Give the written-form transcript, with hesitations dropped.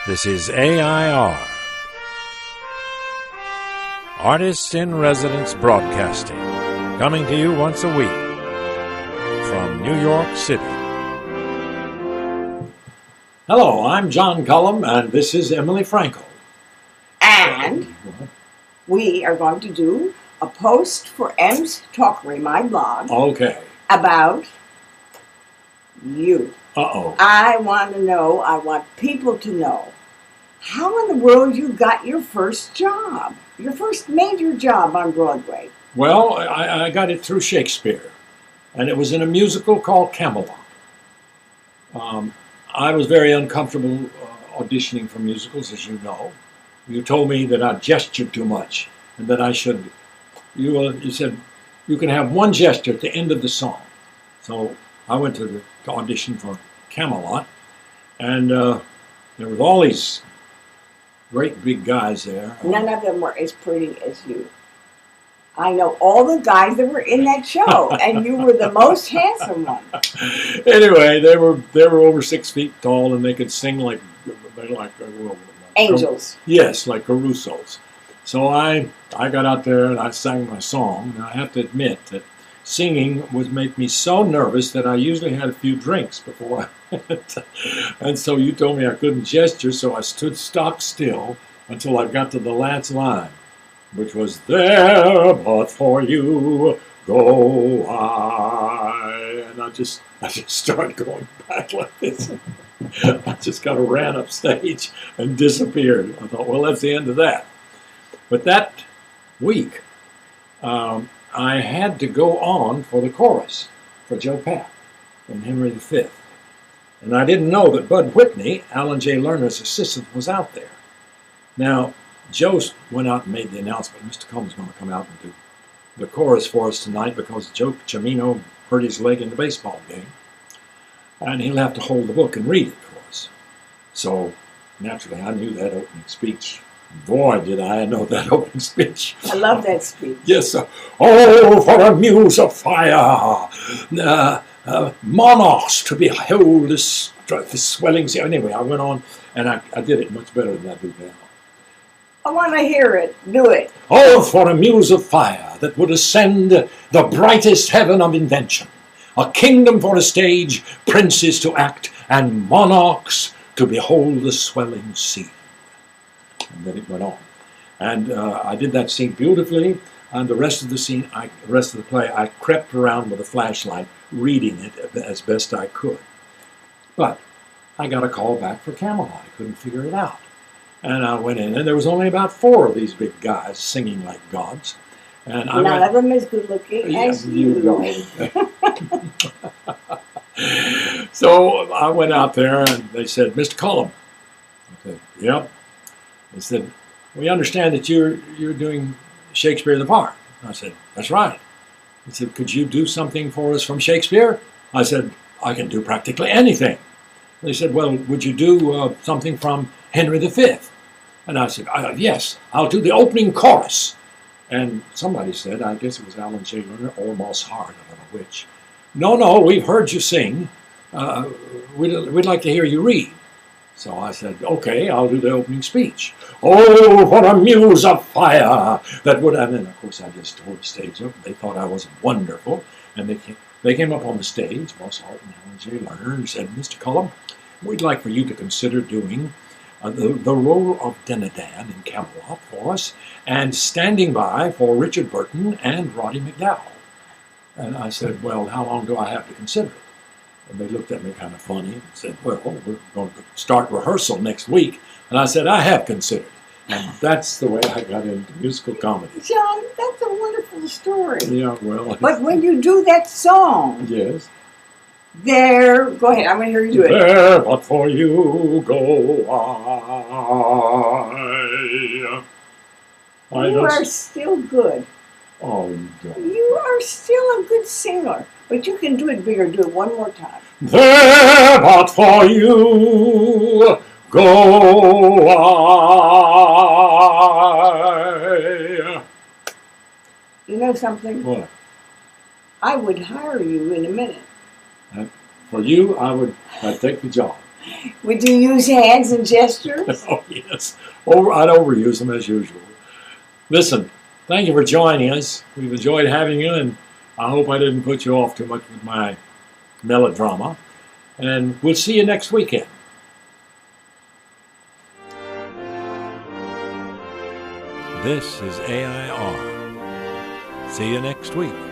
This is AI.R. Artists in Residence Broadcasting, coming to you once a week from New York City. Hello, I'm John Cullum, and this is Emily Frankel. And we are going to do a post for M's Talkery, my blog, Okay. about you. Uh-oh. I want to know, I want people to know, how in the world you got your first job, your first major job on Broadway? Well, I got it through Shakespeare, and it was in a musical called CAMELOT. I was very uncomfortable auditioning for musicals, as you know. You told me that I gestured too much, and that I should, you said, you can have one gesture at the end of the song. So I went to audition for CAMELOT, and there was all these great big guys there. None of them were as pretty as you. I know all the guys that were in that show, and you were the most handsome one. Anyway, they were over 6 feet tall, and they could sing like Angels. Yes, like Caruso's. So I got out there and I sang my song. And I have to admit that singing would make me so nervous that I usually had a few drinks before I went. And so you told me I couldn't gesture, so I stood stock still until I got to the last line, which was, "There but for you go I." And I just started going back like this. I just kind of ran up stage and disappeared. I thought, well, that's the end of that. But that week, I had to go on for the chorus for Joe Papp in Henry V. And I didn't know that Bud Whitney, Allan Lerner's assistant, was out there. Now, Joe went out and made the announcement, Mr. Cullum's going to come out and do the chorus for us tonight because Joe Cimino hurt his leg in the baseball game. And he'll have to hold the book and read it for us. So, naturally, I knew that opening speech. Boy, did I know that opening speech. I love that speech. Yes, sir. Oh, for a muse of fire, monarchs to behold this swelling sea. Anyway, I went on, and I did it much better than I do now. I want to hear it. Do it. Oh, for a muse of fire that would ascend the brightest heaven of invention, a kingdom for a stage, princes to act, and monarchs to behold the swelling sea. And then it went on. And I did that scene beautifully, and the rest of the scene, the rest of the play, I crept around with a flashlight, reading it as best I could. But I got a call back for CAMELOT. I couldn't figure it out. And I went in, and there was only about 4 of these big guys singing like gods. And none of them as good looking as you. So I went out there, and they said, "Mr. Cullum." I said, "Yep." They said, "We understand that you're doing Shakespeare the part." I said, "That's right." He said, "Could you do something for us from Shakespeare?" I said, "I can do practically anything." They said, "Well, would you do something from Henry V?" And I said, "Yes, I'll do the opening chorus." And somebody said, I guess it was Allan Lerner or Moss Hart, I don't know which, No, we've heard you sing. We'd like to hear you read." So I said, "Okay, I'll do the opening speech." Oh, what a muse of fire that would, and then of course I just tore the stage up. They thought I was wonderful, and they came up on the stage, Moss Hart and Allan Lerner, and said, "Mr. Cullum, we'd like for you to consider doing the role of Denadan in CAMELOT for us, and standing by for Richard Burton and Roddy McDowell." And I said, "Well, how long do I have to consider it?" And they looked at me kind of funny and said, "Well, we're going to start rehearsal next week." And I said, "I have considered." And that's the way I got into musical comedy. John, that's a wonderful story. Yeah, well. But when you do that song, yes. There, go ahead, I'm going to hear you do it. There but for you go I. You are still good. Oh, you are still a good singer. But you can do it bigger. Do it one more time. There but for you go I. You know something? What? I would hire you in a minute. For you, I'd take the job. Would you use hands and gestures? Oh, yes. I'd overuse them as usual. Listen, thank you for joining us. We've enjoyed having you, and I hope I didn't put you off too much with my melodrama. And we'll see you next weekend. This is AI.R. See you next week.